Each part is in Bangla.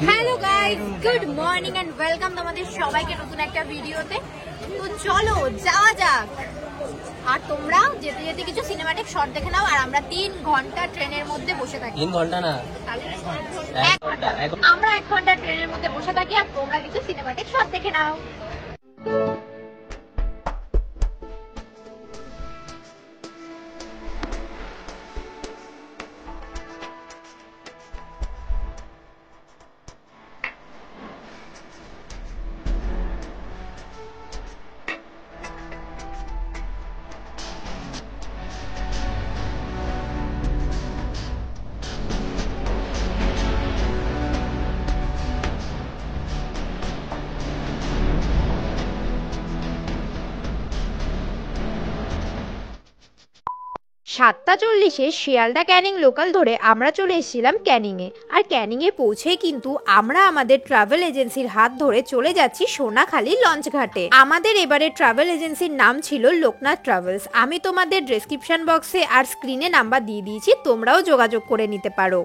Hello guys, good morning and welcome তোমাদের সবাইকে নতুন একটা ভিডিওতে। তো চলো যাওয়া যাক। আর তোমরা যেতে যেতে কিছু সিনেম্যাটিক শট দেখে নাও। আর আমরা 3 ঘন্টা ট্রেনের মধ্যে বসে থাকি। 3 ঘন্টা না, আমরা 1 ঘন্টা ট্রেনের মধ্যে বসে থাকি আর তোমরা কিছু সিনেম্যাটিক শট দেখে নাও। সাতটা 40-এ শিয়ালদা ক্যানিং লোকাল ধরে আমরা চলে এসেছিলাম ক্যানিংয়ে। আর ক্যানিংয়ে পৌঁছে কিন্তু আমরা আমাদের ট্রাভেল এজেন্সির হাত ধরে চলে যাচ্ছি সোনাখালী লঞ্চ ঘাটে। আমাদের এবারে ট্রাভেল এজেন্সির নাম ছিল লোকনাথ ট্রাভেলস। আমি তোমাদের ডেসক্রিপশন বক্সে আর স্ক্রিনে নাম্বার দিয়ে দিয়েছি, তোমরাও যোগাযোগ করে নিতে পারো।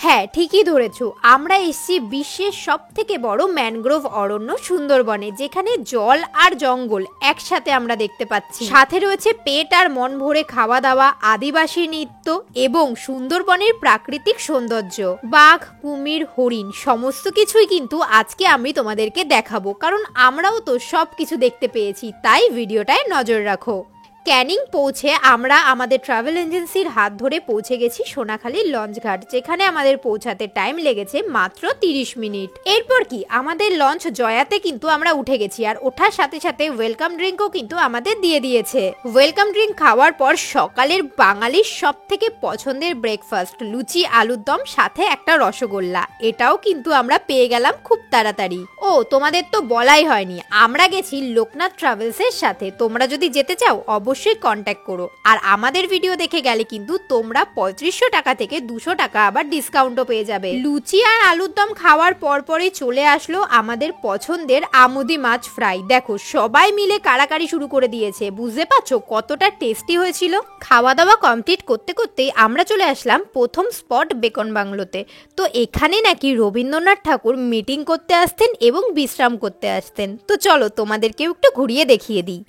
হ্যাঁ, ঠিকই ধরেছো, আমরা এসেছি বিশ্বের সব থেকে বড় ম্যানগ্রোভ অরণ্য সুন্দরবনে, যেখানে জল আর জঙ্গল একসাথে আমরা দেখতে পাচ্ছি। সাথে রয়েছে পেট আর মন ভরে খাওয়া দাওয়া, আদিবাসী নৃত্য এবং সুন্দরবনের প্রাকৃতিক সৌন্দর্য। বাঘ, কুমির, হরিণ সমস্ত কিছুই কিন্তু আজকে আমি তোমাদেরকে দেখাবো, কারণ আমরাও তো সব কিছু দেখতে পেয়েছি, তাই ভিডিওটায় নজর রাখো। ক্যানিং পৌঁছে আমরা আমাদের ট্রাভেল এজেন্সির হাত ধরে পৌঁছে গেছি সোনাখালী লঞ্চ ঘাট, যেখানে আমাদের পৌঁছাতে টাইম লেগেছে মাত্র 30 মিনিট। এরপর কি আমাদের লঞ্চ জয়াতে কিন্তু আমরা উঠে গেছি, আর ওঠার সাথে সাথে ওয়েলকাম ড্রিঙ্কও কিন্তু আমাদের দিয়ে দিয়েছে। ওয়েলকাম ড্রিঙ্ক খাওয়ার পর সকালের বাঙালির সব থেকে পছন্দের ব্রেকফাস্ট লুচি আলুর দম সাথে একটা রসগোল্লা, এটাও কিন্তু আমরা পেয়ে গেলাম খুব তাড়াতাড়ি। ও তোমাদের তো বলাই হয়নি, আমরা গেছি লোকনাথ ট্রাভেলসের সাথে। তোমরা যদি যেতে চাও অবশ্যই কন্ট্যাক্ট করো। আর আমাদের ভিডিও দেখে গেলে কিন্তু তোমরা 3500 টাকা থেকে 200 টাকা আবার ডিসকাউন্টও পেয়ে যাবে। লুচি আর আলুর দম খাওয়ার পরপরই চলে আসলো আমাদের পছন্দের আমুদি মাছ ফ্রাই। দেখো সবাই মিলে কাড়াকাড়ি শুরু করে দিয়েছে, বুঝতে পারছো কতটা টেস্টি হয়েছিল। খাওয়া দাওয়া কমপ্লিট করতে করতেই আমরা চলে আসলাম প্রথম স্পট বেকন বাংলোতে। তো এখানে নাকি রবীন্দ্রনাথ ঠাকুর মিটিং করতে আসতেন এবং বিশ্রাম করতে আসতেন। তো চলো তোমাদেরকেও একটু ঘুরিয়ে দেখিয়ে দিই।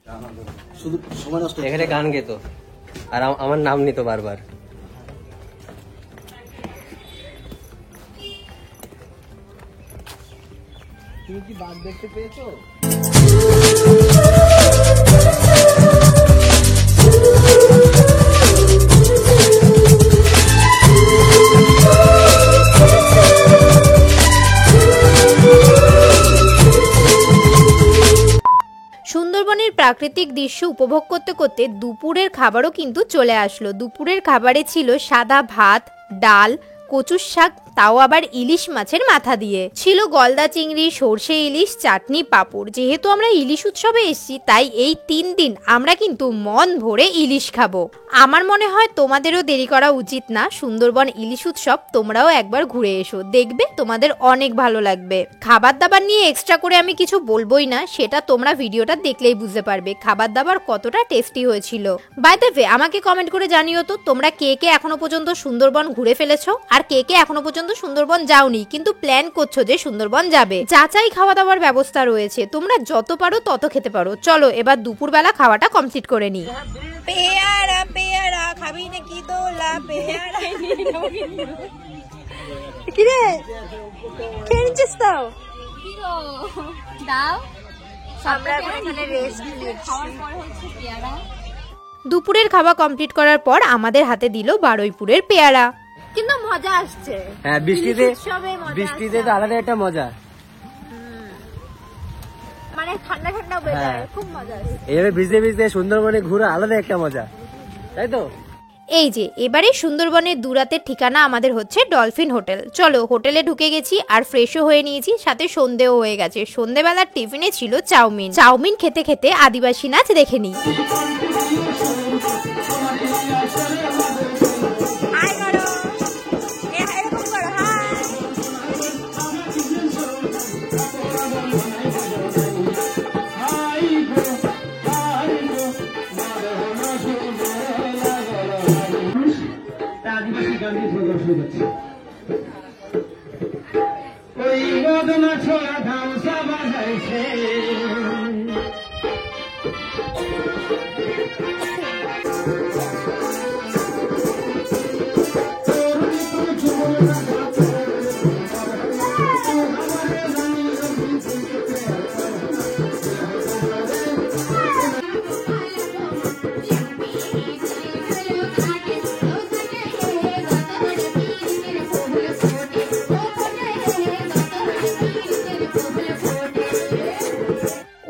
এখানে গান গেত আর আমার নাম নিত বারবার। তুমি কি বাঘ দেখতে পেয়েছো? সুন্দরবনের প্রাকৃতিক দৃশ্য উপভোগ করতে করতে দুপুরের খাবারও কিন্তু চলে আসলো। দুপুরের খাবারে ছিল সাদা ভাত, ডাল, কচুর শাক, তাও আবার ইলিশ মাছের মাথা দিয়ে। ছিল গলদা চিংড়ি, সর্ষে ইলিশ, চাটনি, পাঁপড়। যেহেতু আমরা ইলিশ উৎসবে এসেছি, তাই এই 3 দিন আমরা কিন্তু মন ভরে ইলিশ খাবো। আমার মনে হয় তোমাদেরও দেরি করা উচিত না, সুন্দরবন ইলিশ উৎসব তোমরাও একবার ঘুরে এসো, দেখবে তোমাদের অনেক ভালো লাগবে। খাবার দাবার নিয়ে এক্সট্রা করে আমি কিছু বলবোই না, সেটা তোমরা ভিডিওটা দেখলেই বুঝতে পারবে খাবার দাবার কতটা টেস্টি হয়েছিল। বাই দ্য ওয়ে, আমাকে কমেন্ট করে জানিও তো তোমরা কে কে এখনো পর্যন্ত সুন্দরবন ঘুরে ফেলেছো, আর কে কে এখনো পর্যন্ত সুন্দরবন যাওনি কিন্তু প্ল্যান করছো যে সুন্দরবন যাবে। যাচাই খাওয়া দাওয়ার ব্যবস্থা রয়েছে, তোমরা যত পারো তত খেতে পারো। চলো এবার দুপুরবেলা খাওয়াটা কমপ্লিট করে নিই। পেয়ারা পেয়ারা খাবি নাকি দোলা পেয়ারা কি রে খেয়ে নিচ্ছিস তো দাও। আমরা এখানে রেস্ট নিচ্ছি, খাওয়ার পরে হচ্ছে পেয়ারা। দুপুরের খাওয়া কমপ্লিট করার পর আমাদের হাতে দিল বারুইপুরের পেয়ারা। কিন্তু মজা আসছে। হ্যাঁ, বৃষ্টিতে তো আলাদা একটা মজা, মানে ঠান্ডা ঠান্ডা ওয়েদার, খুব মজা আসছে। এইভাবে ভিজে ভিজে সুন্দরবনে ঘোরা আলাদা একটা মজা, তাই তো? এই যে এবারে সুন্দরবনের দুরাতের ঠিকানা আমাদের হচ্ছে ডলফিন হোটেল। চলো হোটেলে ঢুকে গেছি আর ফ্রেশও হয়ে নিয়েছি, সাথে সন্ধেও হয়ে গেছে। সন্ধেবেলার টিফিনে ছিল চাউমিন। চাউমিন খেতে খেতে আদিবাসী নাচ দেখে নিই। আদিবাসী গান্ধী প্রোগ্রাম শুরু করছে। ওই বদনা ছোড়া ধামসা বাজাইছে,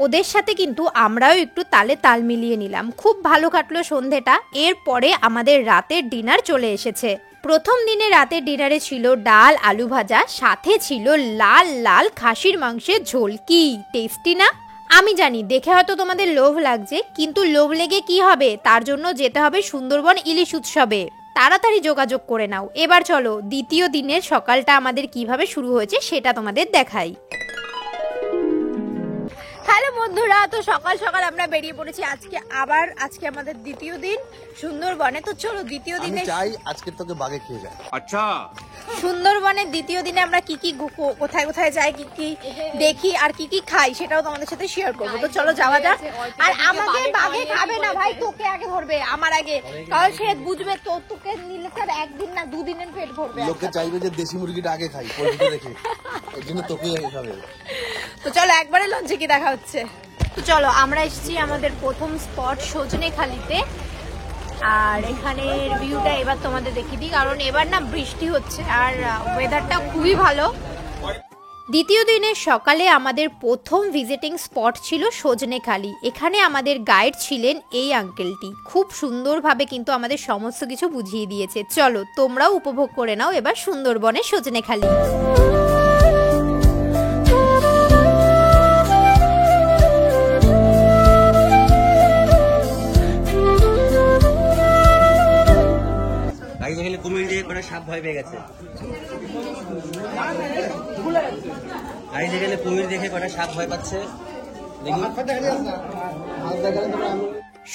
ওদের সাথে কিন্তু আমরাও একটু তালে তাল মিলিয়ে নিলাম। খুব ভালো কাটলো সন্ধেটা। এরপরে আমাদের রাতের ডিনার চলে এসেছে। প্রথম দিনে রাতের ডিনারে ছিল ডাল, আলু ভাজা, সাথে ছিল লাল লাল খাসির মাংসের ঝোল। কি টেস্টি না? আমি জানি দেখে হয়তো তোমাদের লোভ লাগছে, কিন্তু লোভ লেগে কি হবে, তার জন্য যেতে হবে সুন্দরবন ইলিশ উৎসবে। তাড়াতাড়ি যোগাযোগ করে নাও। এবার চলো দ্বিতীয় দিনের সকালটা আমাদের কিভাবে শুরু হয়েছে সেটা তোমাদের দেখাই। হ্যালো বন্ধুরা, তো সকাল সকাল আমরা বেরিয়ে পড়েছি আজকে আমাদের দ্বিতীয় দিন সুন্দরবনে। তো চলো দ্বিতীয় দিনে চাই আজকে তোকে বাগে খেয়ে যায়। আচ্ছা, সুন্দরবনের দ্বিতীয় দিনে আমরা কি কি কোথায় কোথায় যাই, কি কি দেখি আর কি কি খাই সেটাও তোমাদের সাথে শেয়ার করবো। তো চলো যাওয়া যাক। আর আমাকে বাঘে খাবে না ভাই, তোকে আগে ধরবে আমার আগে, কারণ সে বুঝবে তো তোকে নিলে তার একদিন না দুদিনের পেট ভরবে। লোকে চাইবে যে দেশি মুরগিটা আগে খাই, পোল্ট্রিটা রেখে, এর জন্য তোকে আগে খাবে। তো চলো একবারে লঞ্চে কি দেখা হচ্ছে। তো চলো আমরা এসেছি আমাদের প্রথম স্পট সজনেখালিতে। আর এখানের ভিউটা এবার তোমাদের দেখিয়ে দিই, কারণ এবার না বৃষ্টি হচ্ছে আর ওয়েদারটা খুবই ভালো। দ্বিতীয় দিনের সকালে আমাদের প্রথম ভিজিটিং স্পট ছিল সজনেখালি। এখানে আমাদের গাইড ছিলেন এই আঙ্কেলটি। খুব সুন্দরভাবে কিন্তু আমাদের সমস্ত কিছু বুঝিয়ে দিয়েছে। চলো তোমরাও উপভোগ করে নাও এবার সুন্দরবনের সজনেখালি। গাড়ি দেখলে কুমির দিয়ে করে সাপ ভয় পেয়ে গেছে। গাড়ি দেখলে কুমির দেখে করে সাপ ভয় পাচ্ছে।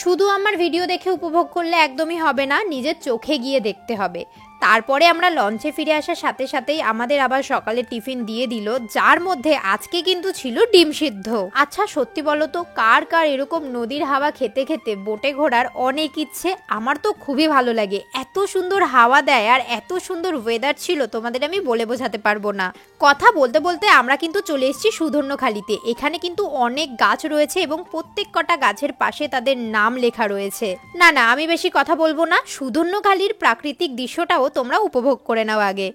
শুধু আমার ভিডিও দেখে উপভোগ করলে একদমই হবে না, নিজের চোখে গিয়ে দেখতে হবে। তারপরে আমরা লঞ্চে ফিরে আসার সাথে সাথেই আমাদের আবার সকালে টিফিন দিয়ে দিল, যার মধ্যে আজকে কিন্তু ছিল ডিম সিদ্ধ। আচ্ছা সত্যি বলো তো, কার কার এরকম নদীর হাওয়া খেতে খেতে বোটে ঘোরার অনেক ইচ্ছে? আমার তো খুবই ভালো লাগে। এত সুন্দর হাওয়া দেয় আর এত সুন্দর ওয়েদার ছিল, তোমাদের আমি বলে বোঝাতে পারবো না। কথা বলতে বলতে আমরা কিন্তু চলে এসেছি সুধন্যখালিতে। এখানে কিন্তু অনেক গাছ রয়েছে এবং প্রত্যেক কটা গাছের পাশে তাদের নাম লেখা রয়েছে। না আমি বেশি কথা বলবো না, সুধন্যখালির প্রাকৃতিক দৃশ্যটাও তোমরা উপভোগ করে নাও আগে।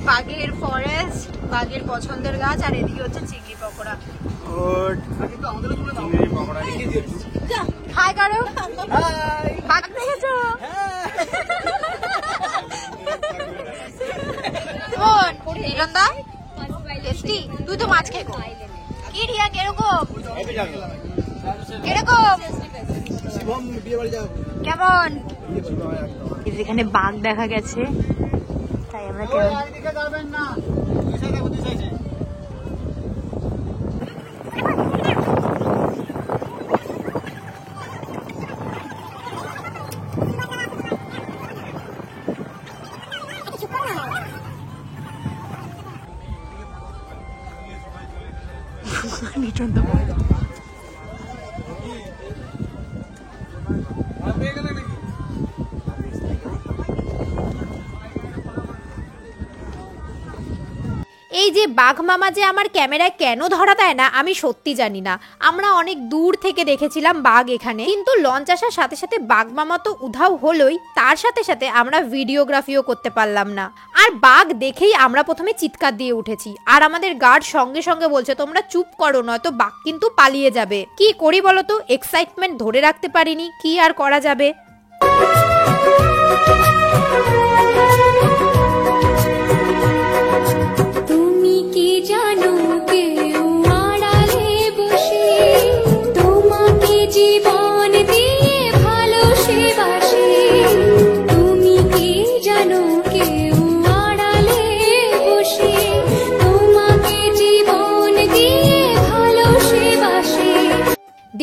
বাঘের ফরেস্ট, বাঘের পছন্দের গাছ, আর এদিকে হচ্ছে চিংড়ি পকোড়া। হাই করো, বাঘ দেখেছো? তুই তো মাছ খেয়ে কি রিয়া, কিরকম কিরকম কেমন? যেখানে বাঘ দেখা গেছে তাই আমরা এই যে বাঘ মামা যে আমার ক্যামেরায় কেন ধরা দেয় না আমি সত্যি জানি না। আমরা অনেক দূর থেকে দেখেছিলাম বাঘ এখানে, কিন্তু লঞ্চ আসার সাথে সাথে বাঘ মামা তো উধাও হলোই, তার সাথে সাথে আমরা ভিডিওগ্রাফিও করতে পারলাম না। আর বাঘ দেখেই আমরা প্রথমে চিৎকার দিয়ে উঠেছি, আর আমাদের গার্ড সঙ্গে সঙ্গে বলছে তোমরা চুপ করো, নয়তো বাঘ কিন্তু পালিয়ে যাবে। কি করি বলো তো, এক্সাইটমেন্ট ধরে রাখতে পারিনি, কি আর করা যাবে। জানো কেউ আড়ালে বসে তোমাকে জীবন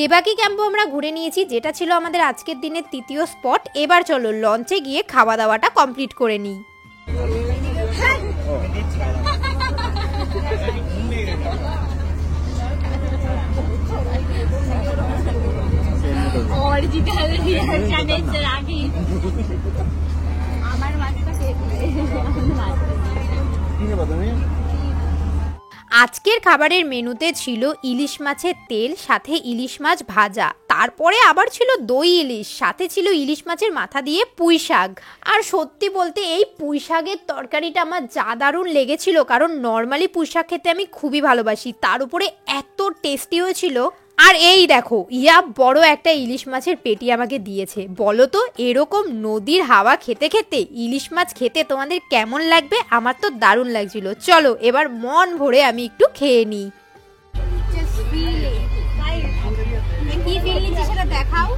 দেবাকি ক্যাম্পও আমরা ঘুরে নিয়েছি, যেটা ছিল আমাদের আজকের দিনের তৃতীয় স্পট। এবার চলো লঞ্চে গিয়ে খাওয়া দাওয়াটা কমপ্লিট করে নিই। আজকের খাবারের মেনুতে ছিল ইলিশ মাছের তেল, সাথে ইলিশ মাছ ভাজা, তারপরে আবার ছিল দই ইলিশ, সাথে ছিল ইলিশ মাছের মাথা দিয়ে পুঁই শাক। আর সত্যি বলতে এই পুঁই শাকের তরকারিটা আমার যা দারুণ লেগেছিল, কারণ নর্মালি পুঁই শাক খেতে আমি খুবই ভালোবাসি, তার উপরে এত টেস্টি হয়েছিল। আর এই দেখো ইয়া বড় একটা ইলিশ মাছের পেটি আমাকে দিয়েছে। বলো তো এরকম নদীর হাওয়া খেতে খেতে ইলিশ মাছ খেতে তোমাদের কেমন লাগবে? আমার তো দারুণ লাগছিল। চলো এবার মন ভরে আমি একটু খেয়ে নিই। কি ফিল নিচ্ছি সেটা দেখাও।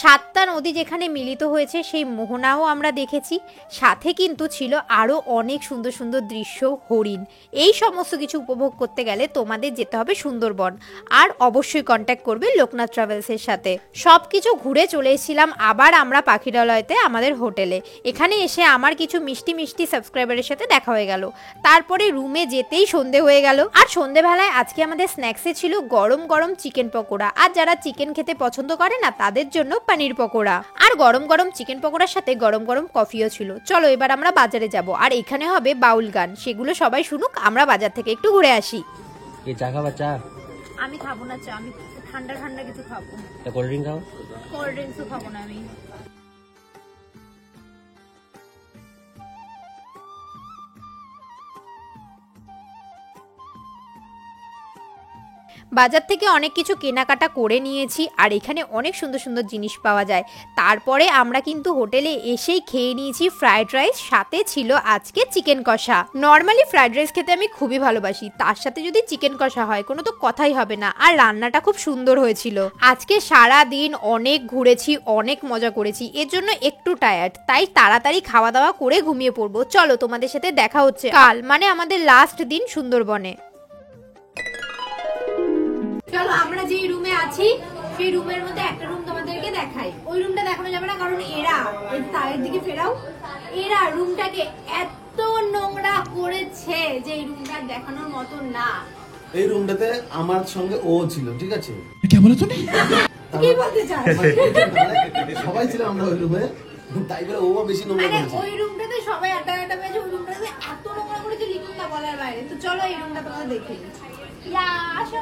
সাতটা নদী যেখানে মিলিত হয়েছে সেই মোহনাও আমরা দেখেছি, সাথে কিন্তু ছিল আরও অনেক সুন্দর সুন্দর দৃশ্য, হরিণ। এই সমস্ত কিছু উপভোগ করতে গেলে তোমাদের যেতে হবে সুন্দরবন, আর অবশ্যই কন্ট্যাক্ট করবে লোকনাথ ট্রাভেলসের সাথে। সব কিছু ঘুরে চলে এসেছিলাম আবার আমরা পাখিরালয়তে আমাদের হোটেলে। এখানে এসে আমার কিছু মিষ্টি মিষ্টি সাবস্ক্রাইবারের সাথে দেখা হয়ে গেল, তারপরে রুমে যেতেই সন্ধে হয়ে গেল। আর সন্ধেবেলায় আজকে আমাদের স্ন্যাক্সে ছিল গরম গরম চিকেন পকোড়া, আর যারা চিকেন খেতে পছন্দ করে না তাদের জন্য পনির পকোড়া, আর গরম গরম চিকেন পকোড়ার সাথে গরম গরম কফিও ছিল। চলো এবার আমরা বাজারে যাব, আর এখানে হবে বাউল গান, সেগুলো সবাই শুনুক, আমরা বাজার থেকে একটু ঘুরে আসি। এই চা খাবা? চা আমি খাবো না চা, আমি ঠান্ডা ঠান্ডা কিছু খাবো। কোল্ড ড্রিঙ্ক খাও? কোল্ড ড্রিঙ্কসও খাবো না আমি। বাজার থেকে অনেক কিছু কেনাকাটা করে নিয়েছি, আর এখানে অনেক সুন্দর সুন্দর জিনিস পাওয়া যায়। তারপরে আমরা কিন্তু হোটেলে এসেই খেয়ে নিয়েছি ফ্রাইড রাইস, সাথে ছিল আজকে চিকেন কষা। নর্মালি ফ্রাইড রাইস খেতে আমি খুবই ভালোবাসি, তার সাথে যদি চিকেন কষা হয় কোনো তো কথাই হবে না। আর রান্নাটা খুব সুন্দর হয়েছিল। আজকে সারা দিন অনেক ঘুরেছি, অনেক মজা করেছি, এর জন্য একটু টায়ার্ড, তাই তাড়াতাড়ি খাওয়া দাওয়া করে ঘুমিয়ে পড়বো। চলো তোমাদের সাথে দেখা হচ্ছে কাল, মানে আমাদের লাস্ট দিন সুন্দরবনে। চলো আমরা যেই রুমে আছি সেই রুমের মধ্যে একটা রুম তোমাদেরকে দেখাই। ওই রুমটা দেখানো যাবে না, কারণ এরা এই তারের দিকে ফেরাও, এরা রুমটাকে এত নোংরা করেছে যে এই রুমটা দেখানোর মতো না। এই রুমটাতে আমার সঙ্গে ও ছিল, ঠিক আছে? কি বলতে চাস? সবাই ছিল আমরা ওই রুমে, তাই করে ও বেশি নোংরা আরে করেছে। ওই রুমটাতে সবাই আড্ডা আড্ডা পেয়েছে, ওই রুমটাতে এত নোংরা করেছে লিখুন না বলার বাইরে। তো চলো এই রুমটা তোমরা দেখে নিই। ইয়া আসো।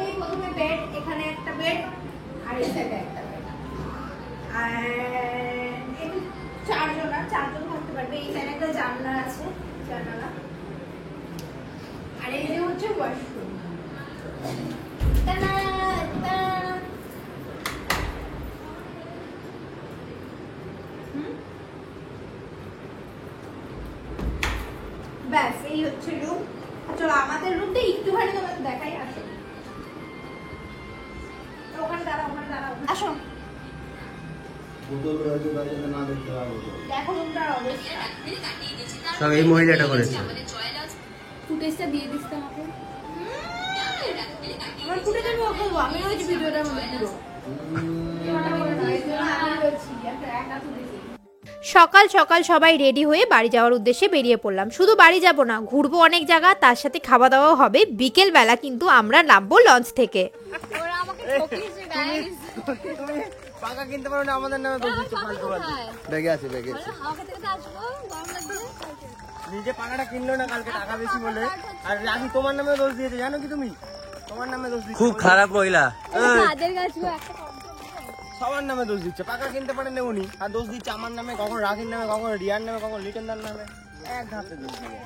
এই প্রথমে বেড, এখানে একটা বেড, আর এই সাইডে একটা বেড, আর এখানে চারজন থাকতে পারবে। এই সাইডে একটা জানলা আছে, জানালা, আর এই যে হচ্ছে ওয়াশরুম। ব্যাস এই হচ্ছে রুম। চলো আমাদের রুমটা একটুখানি তোমাকে দেখাই। আসো ওখানে দাঁড়াও, আসো দেখো রুমটার অবস্থা। সব এই মহিলাটা করেছে। ফুটেজটা দিয়ে দিস তো আমাকে। আমার ফুটেজ আমি ওখাবো, আমি রয়েছি ভিডিওটার মধ্যে পুরো। সকাল সকাল সবাই রেডি হয়ে বাড়ি যাওয়ার উদ্দেশ্যে বেরিয়ে পড়লাম। শুধু বাড়ি যাব না, ঘুরবো অনেক জায়গা, তার সাথে খাওয়া দাওয়াও হবে। বিকেল বেলা কিন্তু আমরা নামবো লঞ্চ থেকে। ওরা আমাকে ঠকিয়েছে গাইস। তুমি পাকা কিনতে পারো না, আমাদের নামে দোষ দিচ্ছ ফালতু ফালতু। ব্যাগে আছে। আমাকে থেকে আসবো, গরম লাগবে। নিজে পাকাটা কিনলো না কালকে টাকা বেশি বলে, আর রাখি তোমার নামে দোষ দিয়েছে। জানো কি তুমি তোমার নামে দোষ দিচ্ছ? খুব খারাপ মহিলা। তাদের কাছে একটা সবার নামে দোষ দিচ্ছে। পাকা কিনতে পারে না উনি, আর দোষ দিচ্ছে আমার নামে, কখন রাখির নামে, কখন রিয়ার নামে, কখন লিটনদার নামে, এক ধাপে দোষ দিয়ে।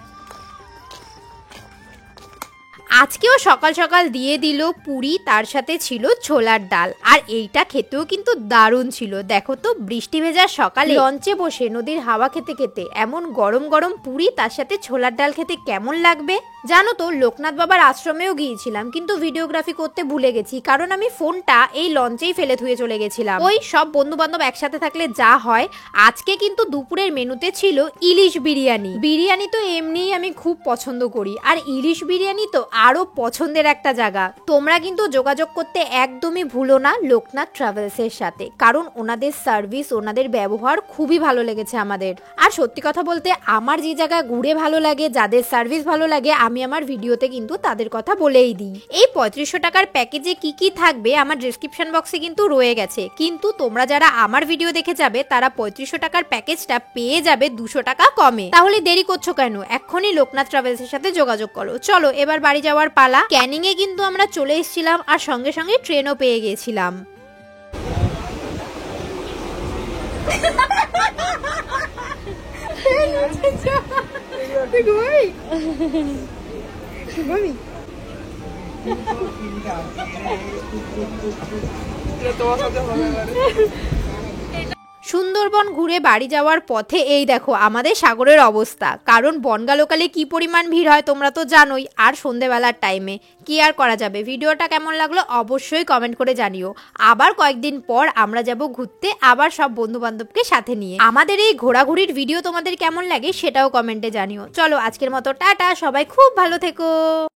আজকেও সকাল সকাল দিয়ে দিল পুরি, তার সাথে ছিল ছোলার ডাল, আর এইটা খেতেও কিন্তু দারুণ ছিল। দেখো তো বৃষ্টি ভেজা সকালে লঞ্চে বসে নদীর হাওয়া খেতে খেতে এমন গরম গরম পুরি তার সাথে ছোলার ডাল খেতে কেমন লাগবে। জানো তো লোকনাথ বাবার আশ্রমেও গিয়েছিলাম, কিন্তু ভিডিওগ্রাফি করতে ভুলে গেছি, কারণ আমি ফোনটা এই লঞ্চেই ফেলে ধুয়ে চলে গেছিলাম। ওই সব বন্ধু বান্ধব একসাথে থাকলে যা হয়। আজকে কিন্তু দুপুরের মেনুতে ছিল ইলিশ বিরিয়ানি। বিরিয়ানি তো এমনিই আমি খুব পছন্দ করি, আর ইলিশ বিরিয়ানি তো আরো পছন্দের একটা জায়গা। তোমরা কিন্তু যোগাযোগ করতে একদমই ভুলো না লোকনাথ ট্রাভেলস এর সাথে, কারণ ওনাদের সার্ভিস, ওনাদের ব্যবহার খুবই ভালো লেগেছে আমাদের। আর সত্যি কথা বলতে আমার যে জায়গা ঘুরে ভালো লাগে, যাদের সার্ভিস ভালো লাগে, আমি আমার ভিডিওতে কিন্তু তাদের কথা বলেই দিই। এই 3500 টাকার প্যাকেজে কি কি থাকবে আমার ডেসক্রিপশন বক্সে কিন্তু রয়ে গেছে, কিন্তু তোমরা যারা আমার ভিডিও দেখে যাবে তারা 3500 টাকার প্যাকেজটা পেয়ে যাবে 200 টাকা কমে। তাহলে দেরি করছো কেন, এক্ষুনি লোকনাথ ট্রাভেলস এর সাথে যোগাযোগ করো। চলো এবার বাড়ি যাওয়ার পালা। ক্যানিং এ কিন্তু আমরা চলে এসেছিলাম, আর সঙ্গে সঙ্গে ট্রেনও পেয়ে গেছিলাম। সুন্দরবন ঘুরে বাড়ি যাওয়ার পথে এই দেখো আমাদের সাগরের অবস্থা, কারণ বনগা লোকালে কি পরিমাণ ভিড় হয় তোমরা তো জানোই, আর সন্ধেবেলার টাইমে কি আর করা যাবে। ভিডিওটা কেমন লাগলো অবশ্যই কমেন্ট করে জানিও। আবার কয়েকদিন পর আমরা যাব ঘুরতে, আবার সব বন্ধু বান্ধবকে সাথে নিয়ে। আমাদের এই ঘোরাঘুরির ভিডিও তোমাদের কেমন লাগে সেটাও কমেন্টে জানিও। চলো আজকের মতো টাটা, সবাই খুব ভালো থেকো।